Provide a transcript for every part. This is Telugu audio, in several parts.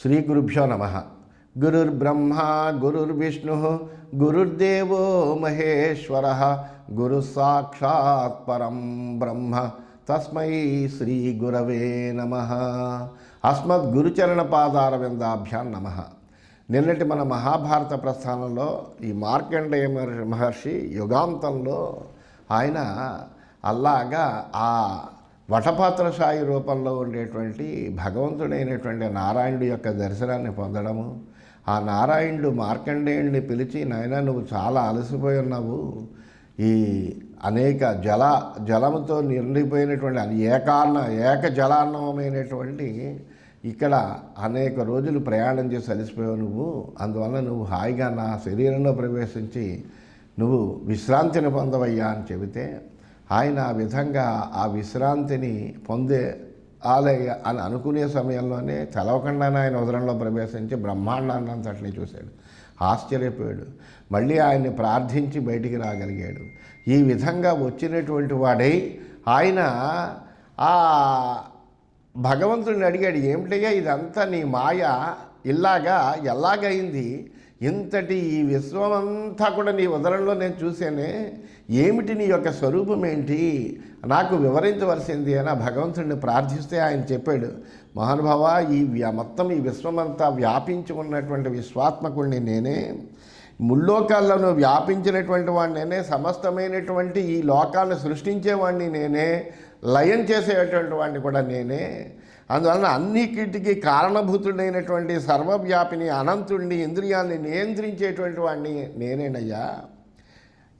శ్రీ గురుభ్యో నమ. గురుర్బ్రహ్మ గురుర్విష్ణు గురుర్దేవో మహేశ్వర గురు సాక్షాత్ పరం బ్రహ్మ తస్మై శ్రీ గురవే నమ. అస్మద్ గురుచరణ పాదారవిందాభ్యాం నమ. నిన్నటి మన మహాభారత ప్రస్థానంలో ఈ మార్కండేయ మహర్షి యుగాంతంలో ఆయన అల్లాగా ఆ వటపాత్రశాయి రూపంలో ఉండేటువంటి భగవంతుడైనటువంటి నారాయణుడి యొక్క దర్శనాన్ని పొందడము, ఆ నారాయణుడు మార్కండేయుడిని పిలిచి, నాయన నువ్వు చాలా అలసిపోయి ఉన్నావు, ఈ అనేక జలముతో నిండిపోయినటువంటి ఏక జలాన్నమైనటువంటి ఇక్కడ అనేక రోజులు ప్రయాణం చేసి అలసిపోయావు నువ్వు, అందువల్ల నువ్వు హాయిగా నా శరీరంలో ప్రవేశించి నువ్వు విశ్రాంతిని పొందవయ్యా అని చెబితే, ఆయన ఆ విధంగా ఆ విశ్రాంతిని పొందే ఆలయ అని అనుకునే సమయంలోనే తెలవకుండానే ఆయన ఉదరంలో ప్రవేశించి బ్రహ్మాండాన్ని అంతటినీ చూశాడు, ఆశ్చర్యపోయాడు. మళ్ళీ ఆయన్ని ప్రార్థించి బయటికి రాగలిగాడు. ఈ విధంగా వచ్చినటువంటి వాడై ఆయన ఆ భగవంతుడిని అడిగాడు, ఏమిటయ్యా ఇదంతా నీ మాయ ఎలాగైంది, ఇంతటి ఈ విశ్వమంతా కూడా నీ ఉదరంలో నేను చూశానే, ఏమిటి నీ యొక్క స్వరూపం ఏంటి, నాకు వివరించవలసింది అని భగవంతుడిని ప్రార్థిస్తే ఆయన చెప్పాడు, మహానుభావ మొత్తం ఈ విశ్వమంతా వ్యాపించి ఉన్నటువంటి విశ్వాత్మకుడిని నేనే, ముల్లోకాలను వ్యాపించినటువంటి వాడిని నేనే, సమస్తమైనటువంటి ఈ లోకాలను సృష్టించేవాడిని నేనే, లయం చేసేటువంటి వాడిని కూడా నేనే, అందువలన అన్నిటికీ కారణభూతుడైనటువంటి సర్వవ్యాపిని అనంతుడిని, ఇంద్రియాన్ని నియంత్రించేటువంటి వాడిని నేనేనయ్యా.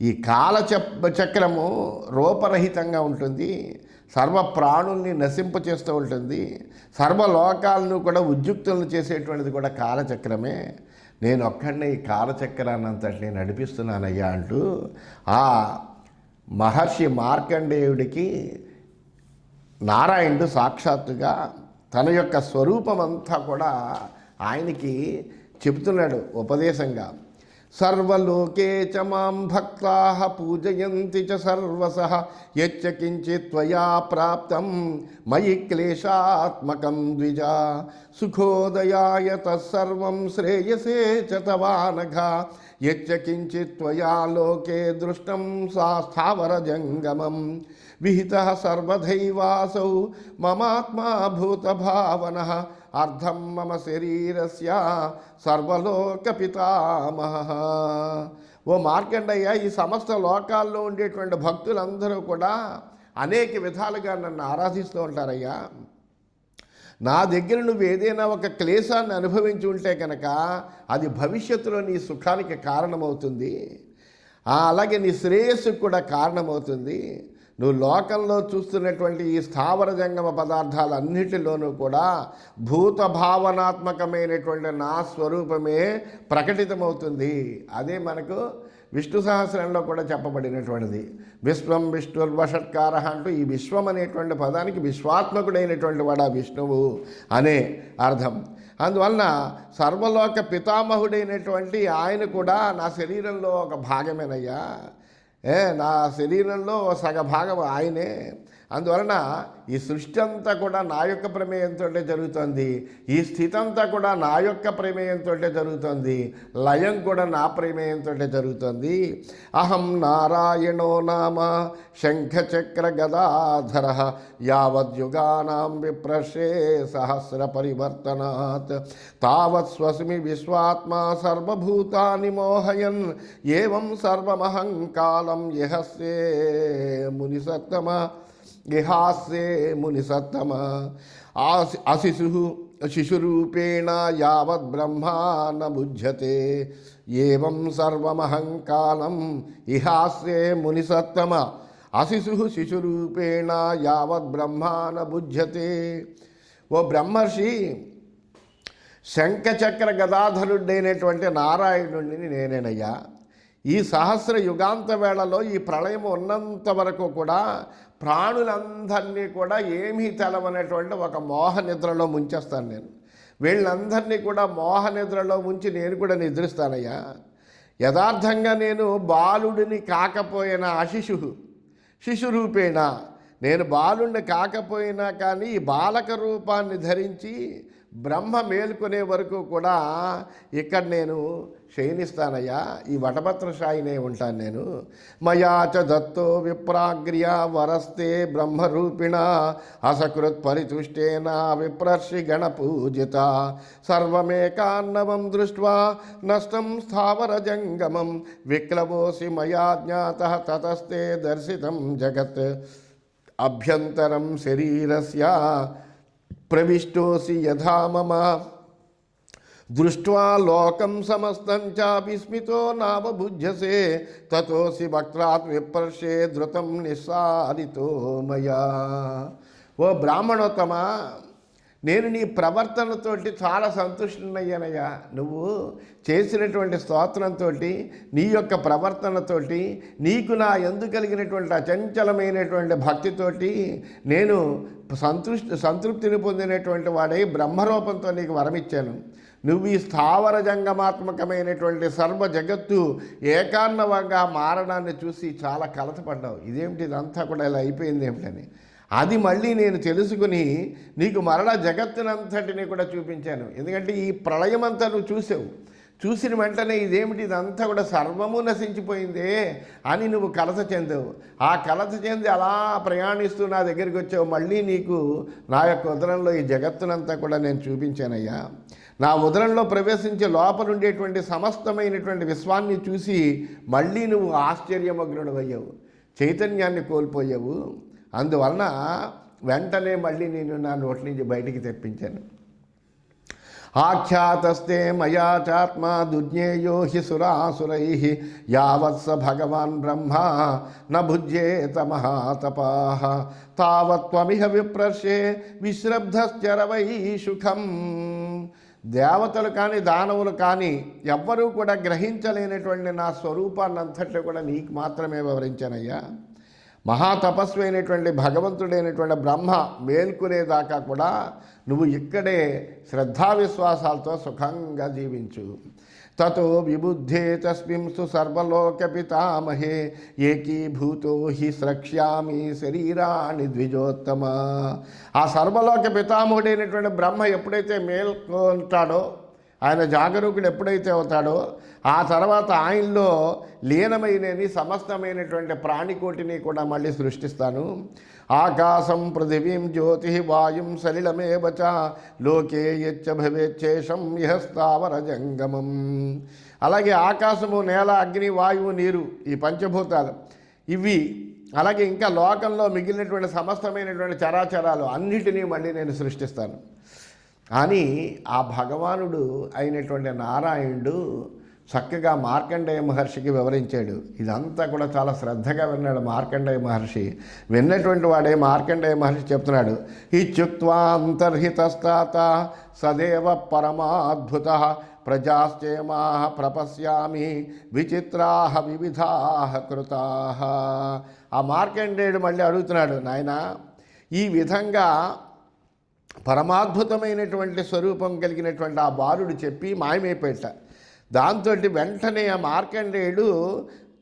ఈ చక్రము రూపరహితంగా ఉంటుంది, సర్వ ప్రాణుల్ని నశింపచేస్తూ ఉంటుంది, సర్వలోకాలను కూడా ఉద్యుక్తులను చేసేటువంటిది కూడా కాలచక్రమే, నేను ఒక్కడిని ఈ కాలచక్రాన్ని అంతటిని నడిపిస్తున్నానయ్యా అంటూ ఆ మహర్షి మార్కండేయుడికి నారాయణుడు సాక్షాత్తుగా తన యొక్క స్వరూపమంతా కూడా ఆయనకి చెబుతున్నాడు ఉపదేశంగా. సర్వలోకే చ మాం భక్తాః పూజయంతి చ సర్వశః యచ్చ కించిత్ త్వయా ప్రాప్తం మయి క్లేశాత్మకం ద్విజా సుఖోదయాయ తస్సర్వం శ్రేయసే చ తవానఘ యచ్చ కించిత్ త్వయా లోకే దృష్టం స్థావర జంగమం విహితః సర్వధైవాసౌ మమాత్మా భూతభావనః అర్ధం మమ శరీరస్య సర్వలోక పితామహః. ఓ మార్కండయ్య, ఈ సమస్త లోకాల్లో ఉండేటువంటి భక్తులందరూ కూడా అనేక విధాలుగా నన్ను ఆరాధిస్తూ ఉంటారయ్యా. నా దగ్గర నువ్వు ఏదైనా ఒక క్లేశాన్ని అనుభవించి ఉంటే కనుక అది భవిష్యత్తులో నీ సుఖానికి కారణమవుతుంది, అలాగే నీ శ్రేయస్సుకు కూడా కారణమవుతుంది. నువ్వు లోకంలో చూస్తున్నటువంటి ఈ స్థావర జంగమ పదార్థాలన్నిటిలోనూ కూడా భూత భావనాత్మకమైనటువంటి నా స్వరూపమే ప్రకటితమవుతుంది. అదే మనకు విష్ణు సహస్రంలో కూడా చెప్పబడినటువంటిది. విశ్వం విష్ణుర్వషట్కార అంటూ ఈ విశ్వం అనేటువంటి పదానికి విశ్వాత్మకుడైనటువంటి వాడు ఆ విష్ణువు అనే అర్థం. అందువలన సర్వలోక పితామహుడైనటువంటి ఆయన కూడా నా శరీరంలో ఒక భాగమేనయ్యా, నా శరీరంలో సగ భాగం ఆయనే. అందువలన ఈ సృష్టి అంతా కూడా నా యొక్క ప్రమేయంతో జరుగుతుంది, ఈ స్థితి అంతా కూడా నా యొక్క ప్రమేయంతో జరుగుతుంది, లయం కూడా నా ప్రమేయంతో జరుగుతుంది. అహం నారాయణో నామ శంఖచక్ర గదాధర యావద్యుగానాం విప్రశే సహస్ర పరివర్తనాత్ తావత్ స్వస్మి విశ్వాత్మా సర్వభూతాని మోహయన్ ఏవం సర్వమహంకాలం యహస్సే మునిసత్తమ ఇహాస్యే మునిసత్తమ శిశురూపేణ యావద్ బ్రహ్మా న బుధ్యతే ఏవం సర్వమహంకాలం ఇహాస్యే మునిసత్తమ శిశురూపేణ యావద్ బ్రహ్మా న బుధ్యతే. ఓ బ్రహ్మర్షి, శంఖచక్ర గదాధరుడైనటువంటి నారాయణుడిని నేనేనయ్యా. ఈ సహస్ర యుగాంత వేళలో ఈ ప్రళయం ఉన్నంత వరకు కూడా ప్రాణులందరినీ కూడా ఏమీ తెలవనటువంటి ఒక మోహ నిద్రలో ముంచేస్తాను నేను. వీళ్ళందరినీ కూడా మోహ నిద్రలో ముంచి నేను కూడా నిద్రిస్తానయ్యా. యథార్థంగా నేను బాలుడిని కాకపోయినా శిశురూపేణ నేను బాలుణ్ణి కాకపోయినా కానీ బాలక రూపాన్ని ధరించి బ్రహ్మ మేలుకునే వరకు కూడా ఇక్కడ నేను శయనిస్తానయ్యా, ఈ వటపత్రశాయినే ఉంటాను నేను. మయాచ దత్తో విప్రాగ్ర్య వరస్తే బ్రహ్మరూపిణ అసకృత్ పరితుష్టేన విప్రర్షి గణపూజిత సర్వమేకాన్నవం దృష్ట్వా నష్టం స్థావర జంగమం విక్లవోసి మయా జ్ఞాతః తతస్తే దర్శితం జగత్ అభ్యంతరం శరీరస్య ప్రవిష్టోసి యథా మమ దృష్ట్వా లోకం సమస్తం చ విస్మితో నావబుధ్యసే తతోసి వక్త్రాత్ విప్రర్షే ధృతం నిస్సారితో మయా. ఓ బ్రాహ్మణోత్తమ, నేను నీ ప్రవర్తనతోటి చాలా సంతుష్టునయ్యానయ్యా. నువ్వు చేసినటువంటి స్తోత్రంతో, నీ యొక్క ప్రవర్తనతోటి, నీకు నా యందు కలిగినటువంటి అచంచలమైనటువంటి భక్తితోటి నేను సంతృప్తిని పొందినటువంటి వాడై బ్రహ్మరూపంతో నీకు వరమిచ్చాను. నువ్వు ఈ స్థావర జంగమాత్మకమైనటువంటి సర్వ జగత్తు ఏకాన్నవంగా మారడాన్ని చూసి చాలా కలతపడ్డావు. ఇదేమిటి, ఇదంతా కూడా ఇలా అయిపోయింది ఏమిటని. అది మళ్ళీ నేను తెలుసుకుని నీకు మరలా జగత్తునంతటిని కూడా చూపించాను. ఎందుకంటే ఈ ప్రళయమంతా నువ్వు చూసావు. చూసిన వెంటనే ఇదేమిటి, ఇదంతా కూడా సర్వము నశించిపోయిందే అని నువ్వు కలత చెందావు. ఆ కలత చెంది అలా ప్రయాణిస్తూ నా దగ్గరికి వచ్చావు. మళ్ళీ నీకు నా యొక్క ఉదరంలో ఈ జగత్తునంతా కూడా నేను చూపించానయ్యా. నా ఉదరంలో ప్రవేశించే లోపలుండేటువంటి సమస్తమైనటువంటి విశ్వాన్ని చూసి మళ్ళీ నువ్వు ఆశ్చర్యమగ్నుడు అయ్యావు, చైతన్యాన్ని కోల్పోయావు. అందువలన వెంటనే మళ్ళీ నేను నా నోటి నుంచి బయటికి తెప్పించాను. ఆఖ్యాతస్తే మయా చాత్మ దుజ్ఞేయో హి సురాసురై యావత్స భగవాన్ బ్రహ్మ న భుజ్యేత మహాతపాః తావత్వమిహ విప్రర్షే విశ్రబ్ధశ్చరవై సుఖం. దేవతలు కానీ దానవులు కానీ ఎవ్వరూ కూడా గ్రహించలేనటువంటి నా స్వరూపాన్నంతట్లో కూడా నీకు మాత్రమే వివరించానయ్యా. మహాతపస్వి అయినటువంటి భగవంతుడైనటువంటి బ్రహ్మ మేల్కునేదాకా కూడా నువ్వు ఇక్కడే శ్రద్ధావిశ్వాసాలతో సుఖంగా జీవించు. తతో విబుద్ధే తస్మింసు సర్వలోక పితామహే ఏకీభూతో హి స్రక్ష్యామి శరీరాన్ని ద్విజోత్తమ. ఆ సర్వలోక పితామహుడైనటువంటి బ్రహ్మ ఎప్పుడైతే మేల్కొంటాడో, ఆయన జాగరూకుడు ఎప్పుడైతే అవుతాడో, ఆ తర్వాత ఆయనలో లీనమైనని సమస్తమైనటువంటి ప్రాణికోటిని కూడా మళ్ళీ సృష్టిస్తాను. ఆకాశం పృథివీం జ్యోతి వాయుం సలిలమేవ చ లోకే యచ్చ భవేచ్ఛేషం ఇహ స్థావర జంగమం. అలాగే ఆకాశము, నేల, అగ్ని, వాయువు, నీరు, ఈ పంచభూతాలు ఇవి, అలాగే ఇంకా లోకంలో మిగిలినటువంటి సమస్తమైనటువంటి చరాచరాలు అన్నిటినీ మళ్ళీ నేను సృష్టిస్తాను అని ఆ భగవానుడు అయినటువంటి నారాయణుడు చక్కగా మార్కండేయ మహర్షికి వివరించాడు. ఇదంతా కూడా చాలా శ్రద్ధగా విన్నాడు మార్కండేయ మహర్షి. విన్నటువంటి వాడే మార్కండేయ మహర్షి చెప్తున్నాడు, ఇత్యుక్త్వా అంతర్హితస్తాత సదేవ పరమాద్భుత ప్రజాశ్చేమాః ప్రపశ్యామి విచిత్రాః వివిధాః కృతాః. ఆ మార్కండేయుడు మళ్ళీ అడుగుతున్నాడు, నాయనా, ఈ విధంగా పరమాద్భుతమైనటువంటి స్వరూపం కలిగినటువంటి ఆ బాలుడు చెప్పి మాయమైపోయేట. దాంతో వెంటనే ఆ మార్కండేయుడు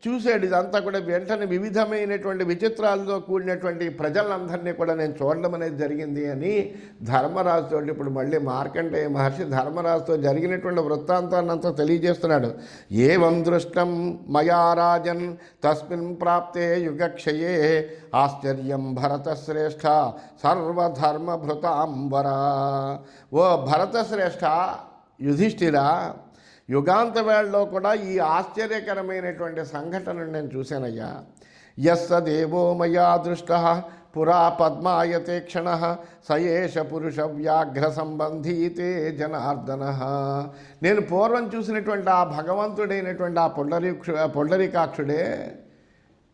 చూశాడు ఇదంతా కూడా. వెంటనే వివిధమైనటువంటి విచిత్రాలతో కూడినటువంటి ప్రజలందరినీ కూడా నేను చూడడం అనేది జరిగింది అని ధర్మరాజుతో ఇప్పుడు మళ్ళీ మార్కండేయ మహర్షి ధర్మరాజుతో జరిగినటువంటి వృత్తాంతాన్ని అంతా తెలియజేస్తున్నాడు. ఏవం దృష్టం మయా రాజన్ తస్మిన్ ప్రాప్తే యుగక్షయే ఆశ్చర్యం భరతశ్రేష్ఠ సర్వధర్మభృతాంబర. ఓ భరతశ్రేష్ఠ, యుధిష్ఠిరా, యుగాంత వేళలో కూడా ఈ ఆశ్చర్యకరమైనటువంటి సంఘటనను నేను చూశానయ్యా. యస్స దేవో మయా దృష్ట పురా పద్మాయతే క్షణ సయేష పురుష వ్యాఘ్ర సంబంధీతే జనార్దన. నేను పూర్వం చూసినటువంటి ఆ భగవంతుడైనటువంటి ఆ పుండరీకాక్షుడే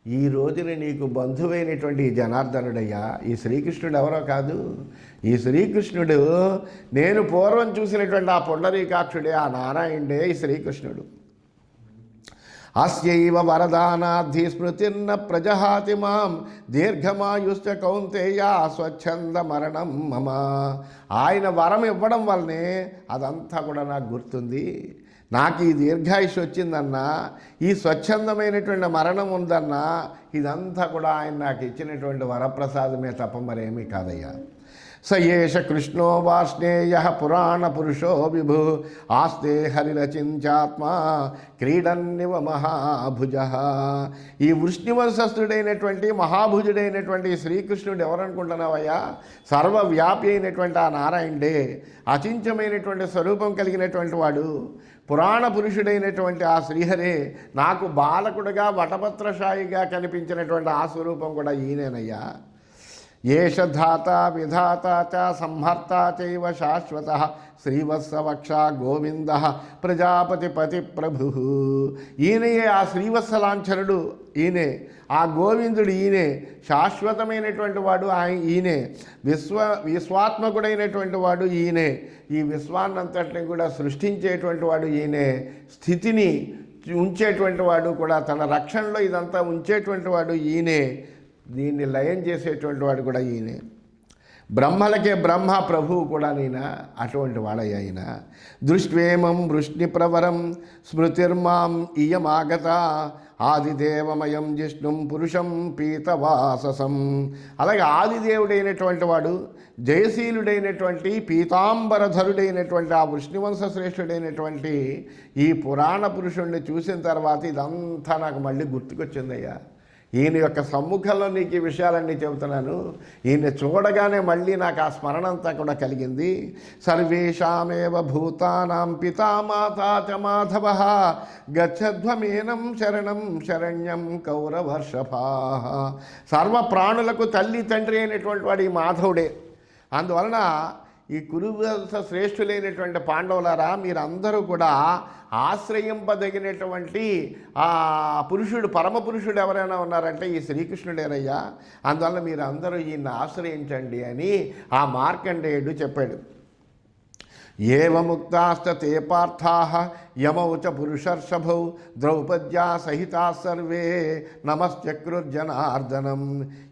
ఈ రోజున నీకు బంధువైనటువంటి ఈ జనార్దనుడయ్యా. ఈ శ్రీకృష్ణుడు ఎవరో కాదు, ఈ శ్రీకృష్ణుడు నేను పూర్వం చూసినటువంటి ఆ పుండరీకాక్షుడే, ఆ నారాయణుడే ఈ శ్రీకృష్ణుడు. అస్యైవ వరదానాద్ధి స్మృతిర్న ప్రజహాతి మాం దీర్ఘమాయుశ్చ కౌంతేయ స్వచ్ఛంద మరణం మమ. ఆయన వరం ఇవ్వడం వల్లనే అదంతా కూడా నాకు గుర్తుంది. నాకు ఈ దీర్ఘాయుష్ వచ్చిందన్నా, ఈ స్వచ్ఛందమైనటువంటి మరణం ఉందన్నా, ఇదంతా కూడా ఆయన నాకు ఇచ్చినటువంటి వరప్రసాదమే తప్ప మరేమీ కాదయ్యా. స ఏష కృష్ణో వార్ష్ణేయ పురాణపురుషో విభు ఆస్తే హరిరచించాత్మా క్రీడన్నివ మహాభుజ. ఈ వృష్ణివంశస్థుడైనటువంటి మహాభుజుడైనటువంటి శ్రీకృష్ణుడు ఎవరనుకుంటున్నావయ్యా? సర్వవ్యాపి అయినటువంటి ఆ నారాయణుడే, అచించమైనటువంటి స్వరూపం కలిగినటువంటి వాడు, పురాణ పురుషుడైనటువంటి ఆ శ్రీహరే, నాకు బాలకుడుగా వటపత్రశాయిగా కనిపించినటువంటి ఆ స్వరూపం కూడా ఈయనేనయ్యా. ఏష ధాత విధాత చ సంహర్త చైవ శాశ్వత శ్రీవత్సవక్ష గోవింద ప్రజాపతిపతి ప్రభు. ఈయనయే ఆ శ్రీవత్సలాంఛనుడు, ఈయనే ఆ గోవిందుడు, ఈయనే శాశ్వతమైనటువంటి వాడు, ఈయనే విశ్వాత్మకుడైనటువంటి వాడు, ఈయనే ఈ విశ్వాన్నంతటిని కూడా సృష్టించేటువంటి వాడు, ఈయనే స్థితిని ఉంచేటువంటి వాడు కూడా, తన రక్షణలో ఇదంతా ఉంచేటువంటి వాడు ఈయనే, దీన్ని లయం చేసేటువంటి వాడు కూడా ఈయనే. బ్రహ్మలకే బ్రహ్మ ప్రభువు కూడా నేనా అటువంటి వాడయ్య ఆయన. దృష్ట్వేమం వృష్ణిప్రవరం స్మృతిర్మాం ఇయమాగత ఆదిదేవమయం జిష్ణుం పురుషం పీతవాససం. అలాగే ఆదిదేవుడైనటువంటి వాడు, జయశీలుడైనటువంటి పీతాంబరధరుడైనటువంటి ఆ వృష్ణివంశ శ్రేష్ఠుడైనటువంటి ఈ పురాణ పురుషుణ్ణి చూసిన తర్వాత ఇదంతా నాకు మళ్ళీ గుర్తుకొచ్చిందయ్యా. ఈయన యొక్క సమ్ముఖంలో నీకు ఈ విషయాలన్నీ చెబుతున్నాను. ఈయన చూడగానే మళ్ళీ నాకు ఆ స్మరణ అంతా కూడా కలిగింది. సర్వేషామేవ భూతానాం పితామాతా చ మాధవ గచ్చధ్వమేనం శరణం శరణ్యం కౌరవర్షభా. సర్వ ప్రాణులకు తల్లి తండ్రి అయినటువంటి వాడు ఈ మాధవుడే. అందువలన ఈ కురువంశ శ్రేష్ఠులైనటువంటి పాండవులారా, మీరందరూ కూడా ఆశ్రయింపదగినటువంటి ఆ పురుషుడు, పరమ పురుషుడు ఎవరైనా ఉన్నారంటే ఈ శ్రీకృష్ణుడేనయ్యా. అందువల్ల మీరు అందరూ ఈయన్ని ఆశ్రయించండి అని ఆ మార్కండేయుడు చెప్పాడు. ఏవముక్తాస్తే పార్థాః యమౌ చ పురుషర్షభౌ ద్రౌపద్యా సహితా సర్వే నమశ్చక్రుర్జనార్దనం.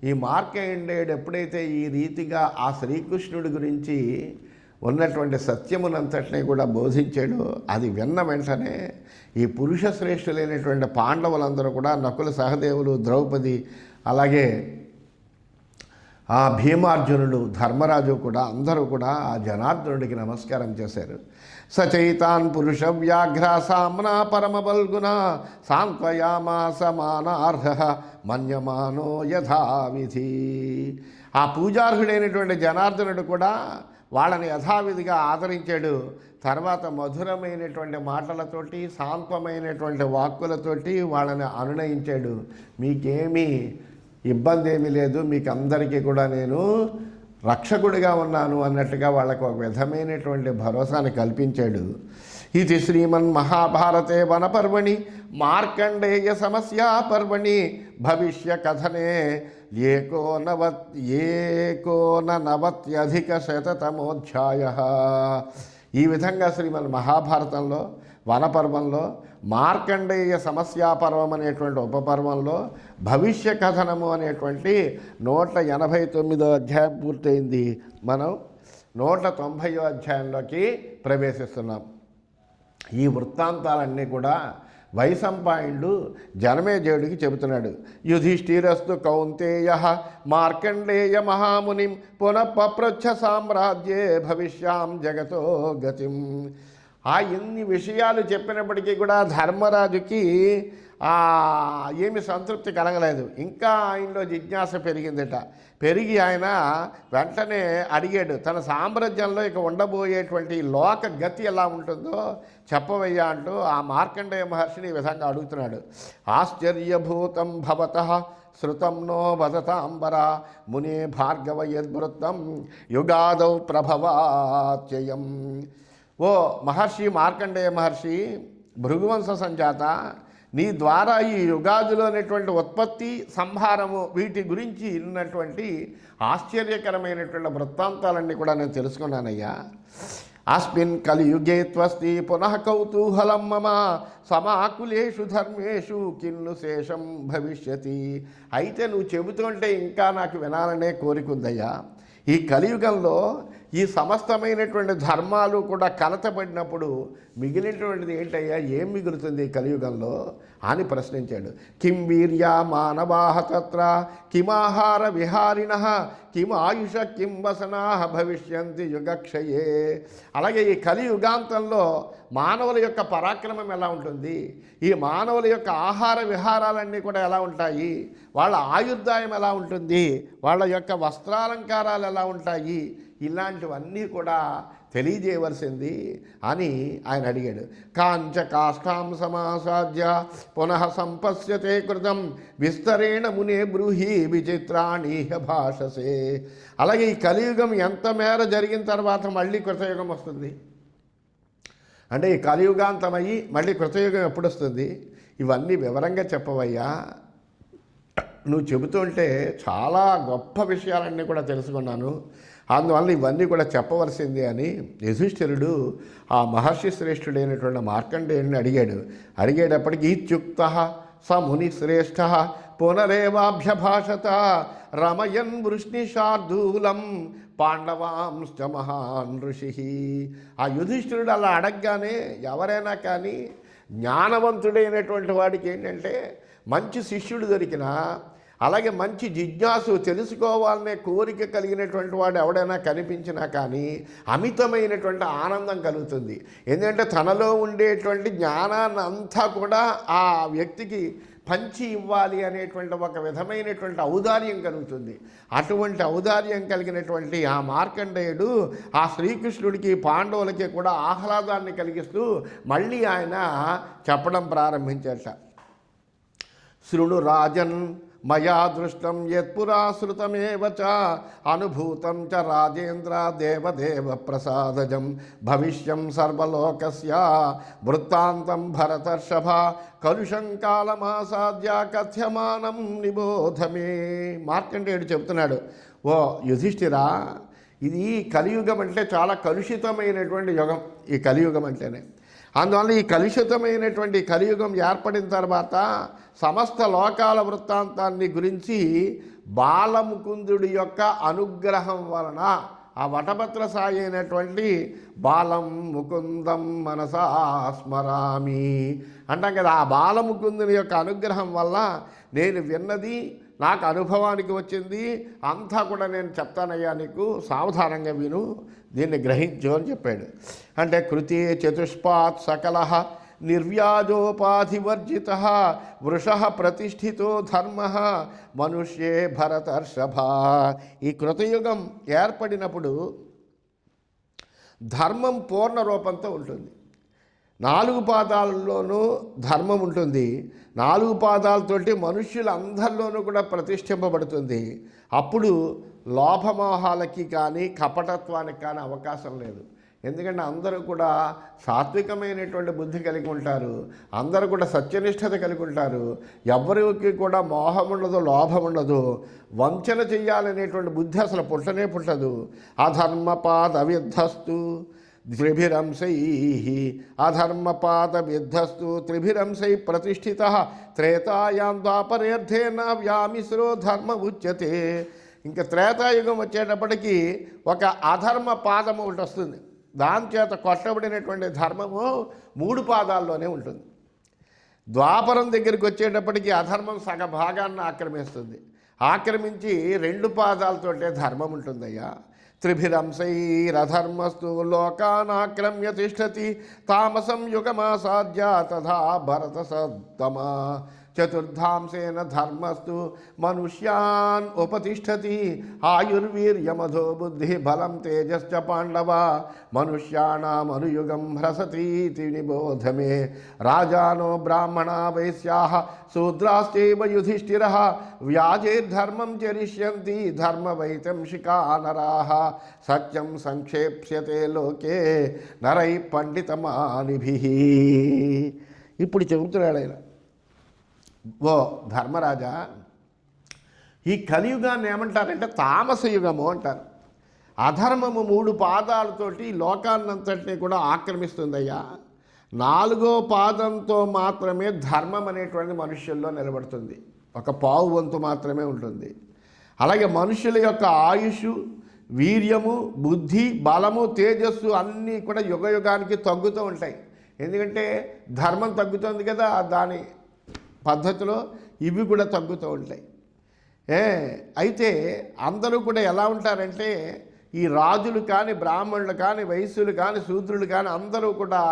ఈ మార్కండేయుడు ఎప్పుడైతే ఈ రీతిగా ఆ శ్రీకృష్ణుడి గురించి ఉన్నటువంటి సత్యమునంతటినీ కూడా బోధించాడో, అది విన్న వెంటనే ఈ పురుష శ్రేష్ఠులైనటువంటి పాండవులందరూ కూడా, నకుల సహదేవులు, ద్రౌపది, అలాగే ఆ భీమార్జునుడు, ధర్మరాజు కూడా అందరూ కూడా ఆ జనార్దనుడికి నమస్కారం చేశారు. సచైతాన్ పురుష వ్యాఘ్ర సామ్నా పరమబల్గున సాంత్వయామాస మానార్హ మన్యమానో యథావిధి. ఆ పూజార్హుడైనటువంటి జనార్దనుడు కూడా వాళ్ళని యథావిధిగా ఆదరించాడు. తర్వాత మధురమైనటువంటి మాటలతోటి, శాంతమైనటువంటి వాక్కులతోటి వాళ్ళని అనునయించాడు. మీకేమీ ఇబ్బంది ఏమీ లేదు, మీకు అందరికీ కూడా నేను రక్షకుడిగా ఉన్నాను అన్నట్టుగా వాళ్ళకు ఒక విధమైనటువంటి భరోసాని కల్పించాడు. ఇది శ్రీమన్ మహాభారతే వనపర్వణి మార్కండేయ సమస్యా పర్వణి భవిష్య కథనే ఏకోననవత్యధిక శతమోధ్యాయ. ఈ విధంగా శ్రీమన్ మహాభారతంలో వనపర్వంలో మార్కండేయ సమస్యాపర్వం అనేటువంటి ఉపపర్వంలో భవిష్య కథనము అనేటువంటి 189వ అధ్యాయం పూర్తయింది. మనం 190వ అధ్యాయంలోకి ప్రవేశిస్తున్నాం. ఈ వృత్తాంతాలన్నీ కూడా వైశంపాయనుడు జనమేజయుడికి చెబుతున్నాడు. యుధిష్ఠిరస్తు కౌంతేయ మార్కండేయ మహామునిం పునఃపృచ్ఛ సామ్రాజ్యే భవిష్యాం జగతో గతిం. ఆ ఎన్ని విషయాలు చెప్పినప్పటికీ కూడా ధర్మరాజుకి ఏమి సంతృప్తి కలగలేదు. ఇంకా ఆయనలో జిజ్ఞాస పెరిగిందట. పెరిగి ఆయన వెంటనే అడిగాడు, తన సామ్రాజ్యంలో ఇక ఉండబోయేటువంటి లోక గతి ఎలా ఉంటుందో చెప్పవయ్యా అంటూ ఆ మార్కండేయ మహర్షిని ఈ విధంగా అడుగుతున్నాడు. ఆశ్చర్యభూతం భవతః శృతం నో వదతాంబర మునే భార్గవ యద్వృత్తం యుగాదౌ ప్రభవాత్యయం. ఓ మహర్షి, మార్కండేయ మహర్షి, భృగువంశ సంజాత, నీ ద్వారా ఈ యుగాదులోనేటువంటి ఉత్పత్తి, సంహారము, వీటి గురించి ఉన్నటువంటి ఆశ్చర్యకరమైనటువంటి వృత్తాంతాలన్నీ కూడా నేను తెలుసుకున్నానయ్యా. అస్మిన్ కలియుగే త్వస్తి పునః కౌతూహలం మమ సమాకులేషు ధర్మేషు కిన్ను శేషం భవిష్యతి. అయితే నువ్వు చెబుతుంటే ఇంకా నాకు వినాలనే కోరికుందయ్యా. ఈ కలియుగంలో ఈ సమస్తమైనటువంటి ధర్మాలు కూడా కలతపడినప్పుడు మిగిలినటువంటిది ఏంటయ్యా, ఏం మిగులుతుంది కలియుగంలో అని ప్రశ్నించాడు. కిం వీర్యా మానవాహ తత్ర కిమాహార విహారిణ కిం ఆయుష కిం వసనా భవిష్యంతి యుగక్షయే. అలాగే ఈ కలియుగాంతంలో మానవుల యొక్క పరాక్రమం ఎలా ఉంటుంది, ఈ మానవుల యొక్క ఆహార విహారాలన్నీ కూడా ఎలా ఉంటాయి, వాళ్ళ ఆయుర్దాయం ఎలా ఉంటుంది, వాళ్ళ యొక్క వస్త్రాలంకారాలు ఎలా ఉంటాయి, ఇలాంటివన్నీ కూడా తెలియజేయవలసింది అని ఆయన అడిగాడు. కాంచ కాష్టాం సమాసాద్య పునః సంపశ్యతే కృతం విస్తరేణ మునే బ్రూహి విచిత్రాణీహ భాషసే. అలాగే ఈ కలియుగం ఎంత మేర జరిగిన తర్వాత మళ్ళీ కృతయుగం వస్తుంది అంటే ఈ కలియుగాంతమయ్యి మళ్ళీ కృతయుగం ఎప్పుడు వస్తుంది, ఇవన్నీ వివరంగా చెప్పవయ్యా. నువ్వు చెబుతుంటే చాలా గొప్ప విషయాలన్నీ కూడా తెలుసుకున్నాను, అందువల్ల ఇవన్నీ కూడా చెప్పవలసింది అని యుధిష్ఠిరుడు ఆ మహర్షి శ్రేష్ఠుడైనటువంటి మార్కండేయుడిని అడిగాడు. అడిగేటప్పటికి ఇత్యుక్త స ముని శ్రేష్ఠ పునరేవాభ్యభాషత రమయన్ వృష్ణిశార్దూలం పాండవాంశ్చ మహాన్ ఋషి. ఆ యుధిష్ఠిరుడు అలా అడగగానే ఎవరైనా కానీ జ్ఞానవంతుడైనటువంటి వాడికి ఏంటంటే మంచి శిష్యుడు దొరికినా, అలాగే మంచి జిజ్ఞాసు తెలుసుకోవాలనే కోరిక కలిగినటువంటి వాడు ఎవడైనా కనిపించినా కానీ అమితమైనటువంటి ఆనందం కలుగుతుంది. ఎందుకంటే తనలో ఉండేటువంటి జ్ఞానాన్ని అంతా కూడా ఆ వ్యక్తికి పంచి ఇవ్వాలి అనేటువంటి ఒక విధమైనటువంటి ఔదార్యం కలుగుతుంది. అటువంటి ఔదార్యం కలిగినటువంటి ఆ మార్కండేయుడు ఆ శ్రీకృష్ణుడికి పాండవులకి కూడా ఆహ్లాదాన్ని కలిగిస్తూ మళ్ళీ ఆయన చెప్పడం ప్రారంభించాట. శృణు రాజన్ మయా దృష్టం యత్పురాశ్రుతమేవ చ అనుభూతం చ రాజేంద్ర దేవదేవ ప్రసాదజం భవిష్యం సర్వలోకస్య వృత్తాంతం భరతర్షభ కలుషం కాలమాసాద్య కథ్యమానం నిబోధమే. మార్కండేయుడు చెప్తున్నాడు, ఓ యుధిష్ఠిరా, ఇది కలియుగం అంటే చాలా కలుషితమైనటువంటి యుగం ఈ కలియుగం అంటేనే. అందువల్ల ఈ కలుషితమైనటువంటి కలియుగం ఏర్పడిన తర్వాత సమస్త లోకాల వృత్తాంతాన్ని గురించి బాలముకుందుడి యొక్క అనుగ్రహం వలన ఆ వటభద్ర సాయి అయినటువంటి బాలం ముకుందం మనసా స్మరామి అంటాం కదా, ఆ బాలముకుందుని యొక్క అనుగ్రహం వల్ల నేను విన్నది నాకు అనుభవానికి వచ్చింది అంతా కూడా నేను చెప్తానయ్యా, నీకు సావధానంగా విను, దీన్ని గ్రహించు అని చెప్పాడు. అంటే కృతే చతుష్పాత్ సకల నిర్వ్యాజోపాధివర్జిత వృష ప్రతిష్ఠితో ధర్మ మనుష్యే భరతర్షభ. ఈ కృతయుగం ఏర్పడినప్పుడు ధర్మం పూర్ణ రూపంతో ఉంటుంది. 4 పాదాల్లోనూ ధర్మం ఉంటుంది. 4 పాదాలతోటి మనుష్యులందరిలోనూ కూడా ప్రతిష్ఠింపబడుతుంది. అప్పుడు లోభమోహాలకి కానీ కపటత్వానికి కానీ అవకాశం లేదు. ఎందుకంటే అందరూ కూడా సాత్వికమైనటువంటి బుద్ధి కలిగి ఉంటారు, అందరూ కూడా సత్యనిష్టత కలిగి ఉంటారు, ఎవరికి కూడా మోహం ఉండదు, లోభం ఉండదు, వంచన చెయ్యాలనేటువంటి బుద్ధి అసలు పుట్టనే పుట్టదు. అధర్మపాద విద్ధస్తు త్రిభిరంశై అధర్మపాద విద్ధస్తు త్రిభిరంశై ప్రతిష్ఠిత త్రేతాయాం ద్వాపరేర్థేన వ్యామిశ్రో ధర్మ ఉచ్యతే. ఇంకా త్రేతాయుగం వచ్చేటప్పటికి ఒక అధర్మ పాదము ఒకటి వస్తుంది, దాని చేత కొట్టబడినటువంటి ధర్మము 3 పాదాల్లోనే ఉంటుంది. ద్వాపరం దగ్గరికి వచ్చేటప్పటికి అధర్మం సగ భాగాన్ని ఆక్రమిస్తుంది, ఆక్రమించి 2 పాదాలతోటే ధర్మం ఉంటుందయ్యా. త్రిభిరంశైరధర్మస్తు లోకానాక్రమ్య తిష్టతి తామసం యుగమాసాద్య తథా భరత సత్తమా. చతుర్థాంశేన ధర్మస్తు మనుష్యాన్ ఉపతిష్టతి ఆయుర్వీర్యమధో బుద్ధి బలం తేజశ్చ పాండవ మనుష్యాణం అనుయుగం హ్రసతీతి నిబోధమే. రాజానో బ్రాహ్మణా వైశ్యాః శూద్రాశ్చైవ యుధిష్ఠిరః వ్యాజైర్ధర్మం చరిష్యంతి ధర్మవైతంశికా నరాః సత్యం సంక్షేప్స్యతే లోకే నరై పండితమానిభిః. ఇప్పుడు చెబుతున్నాడు ఆయన, ఓ ధర్మరాజా, ఈ కలియుగాన్ని ఏమంటారంటే తామస యుగము అంటారు. అధర్మము 3 పాదాలతోటి లోకాన్నంతటినీ కూడా ఆక్రమిస్తుందయ్యా. 4వ పాదంతో మాత్రమే ధర్మం అనేటువంటి మనుష్యుల్లో నిలబడుతుంది, ఒక పావు వంతు మాత్రమే ఉంటుంది. అలాగే మనుషుల యొక్క ఆయుష్ వీర్యము, బుద్ధి, బలము, తేజస్సు అన్నీ కూడా యుగానికి తగ్గుతూ ఉంటాయి. ఎందుకంటే ధర్మం తగ్గుతుంది కదా, దాని పద్ధతిలో ఇవి కూడా తగ్గుతూ ఉంటాయి. అయితే అందరూ కూడా ఎలా ఉంటారంటే ఈ రాజులు కానీ, బ్రాహ్మణులు కానీ, వైశ్యులు కానీ, శూద్రులు కానీ అందరూ కూడా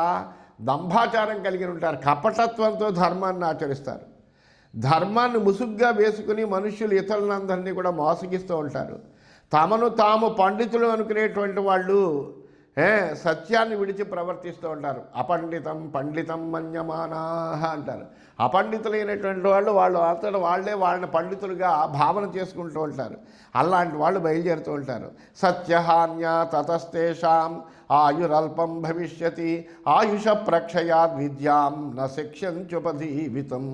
దంభాచారం కలిగి ఉంటారు. కపటత్వంతో ధర్మాన్ని ఆచరిస్తారు. ధర్మాన్ని ముసుగ్గా వేసుకుని మనుష్యులు ఇతరులందరినీ కూడా మోసగిస్తూ ఉంటారు. తమను తాము పండితులు అనుకునేటువంటి వాళ్ళు సత్యాన్ని విడిచి ప్రవర్తిస్తూ ఉంటారు. అపండితం పండితం మన్యమానాహ అంటారు. అపండితులైనటువంటి వాళ్ళు అంతటా వాళ్ళని పండితులుగా భావన చేసుకుంటూ ఉంటారు. అలాంటి వాళ్ళు బయలుదేరుతూ ఉంటారు. సత్యహాన్య తతస్తేషాం ఆయురల్పం భవిష్యతి ఆయుష ప్రక్షయాద్ విద్యాం న శిక్షంచుపజీవితం.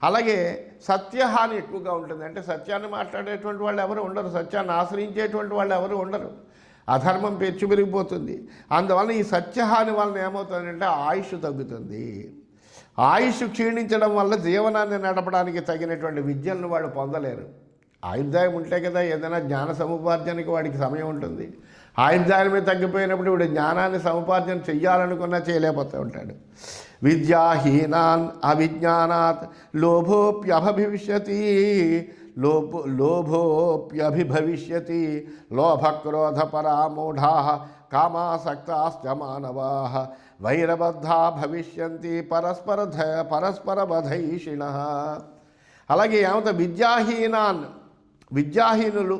అలాగే సత్యహాని ఎక్కువగా ఉంటుంది. అంటే సత్యాన్ని మాట్లాడేటువంటి వాళ్ళు ఎవరు ఉండరు, సత్యాన్ని ఆశ్రయించేటువంటి వాళ్ళు ఎవరు ఉండరు. అధర్మం పెచ్చు పెరిగిపోతుంది. అందువల్ల ఈ సత్యహాని వలన ఏమవుతుందంటే ఆయుష్ తగ్గుతుంది. ఆయుష్ క్షీణించడం వల్ల జీవనాన్ని నడపడానికి తగినటువంటి విద్యలను వాళ్ళు పొందలేరు. ఆయుర్దాయం ఉంటే కదా ఏదైనా జ్ఞాన సముపార్జనకి వాడికి సమయం ఉంటుంది. ఆయుర్దాయమే తగ్గిపోయినప్పుడు వీడు జ్ఞానాన్ని సముపార్జన చెయ్యాలనుకున్నా చేయలేకపోతూ ఉంటాడు. విద్యాహీనాన్ అవిజ్ఞానాత్ లోభోప్యభివిష్యతి లోభోప్యభిభవిష్యతి లోభక్రోధపరామూఢా కామాసక్తాశ్చ మానవాః వైరబద్ధా భవిష్యంతి పరస్పరబధైషిణః. అలాగే ఏమంటే విద్యాహీనులు,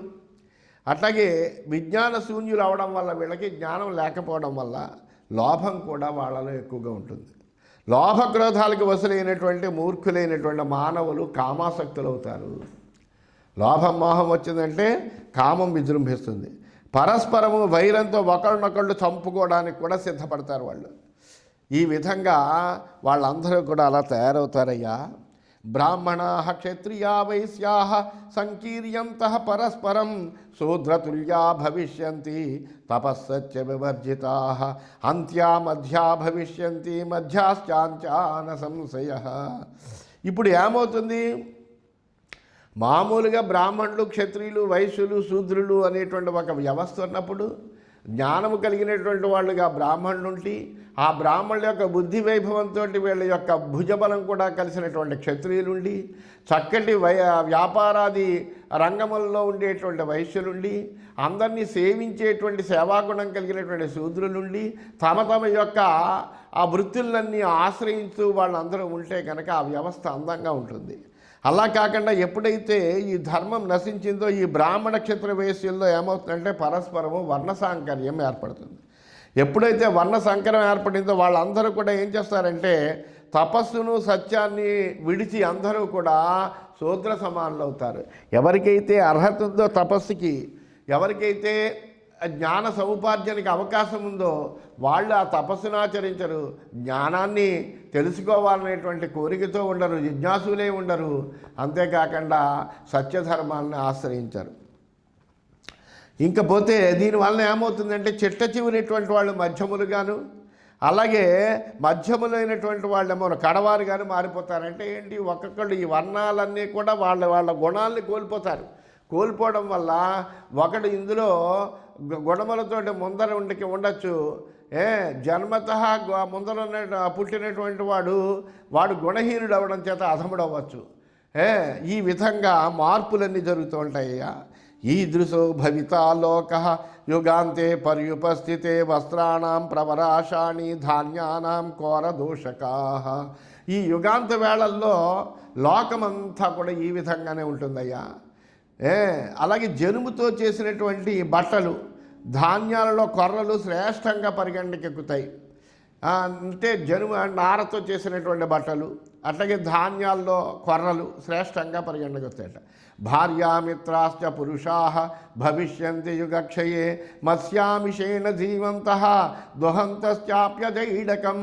అట్లాగే విజ్ఞాన శూన్యులు అవడం వల్ల వీళ్ళకి జ్ఞానం లేకపోవడం వల్ల లోభం కూడా వాళ్ళలో ఎక్కువగా ఉంటుంది. లోభక్రోధాలకు వసులైనటువంటి మూర్ఖులైనటువంటి మానవులు కామాసక్తులు అవుతారు. లోభం మోహం వచ్చిందంటే కామం విజృంభిస్తుంది. పరస్పరము వైరంతో ఒకళ్ళనొకళ్ళు చంపుకోవడానికి కూడా సిద్ధపడతారు వాళ్ళు. ఈ విధంగా వాళ్ళందరూ కూడా అలా తయారవుతారయ్యా. బ్రాహ్మణాః క్షత్రియా వైశ్యాః సంకీర్యంతః పరస్పరం శూద్రతుల్యా భవిష్యంతి తపస్సత్య వివర్జితాః అంత్యా మధ్యా భవిష్యంతి మధ్యాశ్చాంచాన సంశయః. ఇప్పుడు ఏమవుతుంది? మామూలుగా బ్రాహ్మణులు, క్షత్రియులు, వైశ్యులు, శూద్రులు అనేటువంటి ఒక వ్యవస్థ ఉన్నప్పుడు జ్ఞానము కలిగినటువంటి వాళ్ళుగా బ్రాహ్మణులు ఉండి, ఆ బ్రాహ్మణుల యొక్క బుద్ధి వైభవంతో వీళ్ళ యొక్క భుజబలం కూడా కలిసినటువంటి క్షత్రియులుండి, చక్కటి వ్యాపారాది రంగములలో ఉండేటువంటి వైశ్యులుండి, అందరినీ సేవించేటువంటి సేవాగుణం కలిగినటువంటి శూద్రులుండి, తమ యొక్క ఆ వృత్తులన్నీ ఆశ్రయిస్తూ వాళ్ళందరూ ఉంటే కనుక ఆ వ్యవస్థ అందంగా ఉంటుంది. అలా కాకుండా ఎప్పుడైతే ఈ ధర్మం నశించిందో ఈ బ్రాహ్మణ క్షత్ర వేశ్యుల్లో ఏమవుతుందంటే పరస్పరము వర్ణ సాంకర్యం ఏర్పడుతుంది. ఎప్పుడైతే వర్ణ సంకరం ఏర్పడిందో వాళ్ళందరూ కూడా ఏం చేస్తారంటే తపస్సును సత్యాన్ని విడిచి అందరూ కూడా శూద్ర సమానులు అవుతారు. ఎవరికైతే అర్హత ఉందో తపస్సుకి, ఎవరికైతే జ్ఞాన సముపార్జనకి అవకాశం ఉందో వాళ్ళు ఆ తపస్సును ఆచరించరు. జ్ఞానాన్ని తెలుసుకోవాలనేటువంటి కోరికతో ఉండరు, జిజ్ఞాసులే ఉండరు. అంతేకాకుండా సత్యధర్మాలను ఆశ్రయించరు. ఇంకపోతే దీనివల్ల ఏమవుతుందంటే చిట్ట చివరినటువంటి వాళ్ళు మధ్యములుగాను, అలాగే మధ్యములైనటువంటి వాళ్ళేమో కడవారుగాను మారిపోతారంటే ఏంటి? ఒక్కొక్కళ్ళు ఈ వర్ణాలన్నీ కూడా వాళ్ళ గుణాలని కోల్పోవడం వల్ల ఒకడు ఇందులో గుణములతో ముందర ఉండొచ్చు. జన్మత ముందర పుట్టినటువంటి వాడు గుణహీనుడు అవ్వడం చేత అధముడవ్వచ్చు. ఈ విధంగా మార్పులన్నీ జరుగుతూ ఉంటాయ్యా. ఈదృశో భవితా లోకః యుగాంతే పర్యుపస్థితే వస్త్రాణం ప్రవరాశాని ధాన్యానాం కోరదూషకాః. ఈ యుగాంత వేళల్లో లోకమంతా కూడా ఈ విధంగానే ఉంటుందయ్యా. అలాగే జనుముతో చేసినటువంటి బట్టలు, ధాన్యాలలో కొర్రలు శ్రేష్టంగా పరిగణకెక్కుతాయి. అంటే జనుము నారతో చేసినటువంటి బట్టలు, అట్లాగే ధాన్యాల్లో కొర్రలు శ్రేష్టంగా పరిగణకొస్తాయట. భార్యామిత్రాశ్చ పురుషాః భవిష్యంతి యుగక్షయే మత్స్యామిషేణ జీవంతః దుహంతశ్చాప్యజైడకం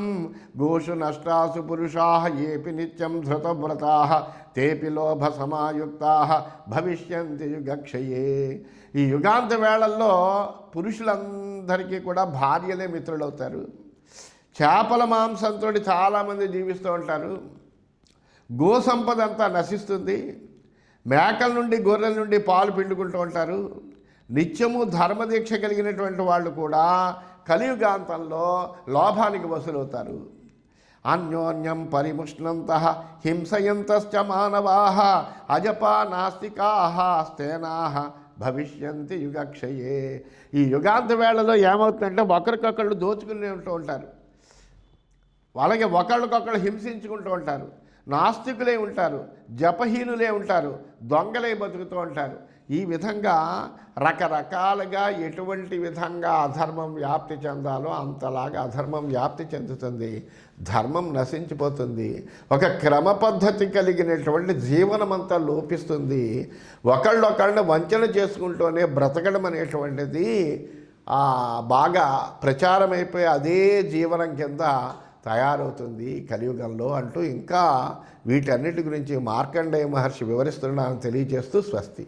గోషు నష్టాసు పురుషాః ఏపి నిత్యం ధృతవ్రతాః తేపి లోభ సమాయుక్తాః భవిష్యంతి యుగక్షయే. ఈ యుగాంత వేళల్లో పురుషులందరికీ కూడా భార్యలే మిత్రులవుతారు. చేపల మాంసంతో చాలామంది జీవిస్తూ ఉంటారు. గో సంపద అంతా నశిస్తుంది. మేకల నుండి, గొర్రెల నుండి పాలు పిండుకుంటూ ఉంటారు. నిత్యము ధర్మదీక్ష కలిగినటువంటి వాళ్ళు కూడా కలియుగాంతంలో లోభానికి వసులవుతారు. అన్యోన్యం పరిముష్ణంతః హింసయంతశ్చ మానవాః అజపా నాస్తికాః స్థేనాః భవిష్యంతి యుగక్షయే. ఈ యుగాంత వేళలో ఏమవుతుందంటే ఒకరికొకళ్ళు దోచుకుని ఉంటారు, వాళ్ళకి ఒకళ్ళకొకళ్ళు హింసించుకుంటూ ఉంటారు, నాస్తికులే ఉంటారు, జపహీనులే ఉంటారు, దొంగలే బతుకుతూ ఉంటారు. ఈ విధంగా రకరకాలుగా ఎటువంటి విధంగా అధర్మం వ్యాప్తి చెందాలో అంతలాగా అధర్మం వ్యాప్తి చెందుతుంది, ధర్మం నశించిపోతుంది, ఒక క్రమ పద్ధతి కలిగినటువంటి జీవనమంతా లోపిస్తుంది. ఒకళ్ళొకళ్ళని వంచన చేసుకుంటూనే బ్రతకడం అనేటువంటిది బాగా ప్రచారమైపోయి అదే జీవనం కింద తయారవుతుంది కలియుగంలో అంటూ ఇంకా వీటన్నిటి గురించి మార్కండేయ మహర్షి వివరిస్తున్నానని తెలియజేస్తూ స్వస్తి.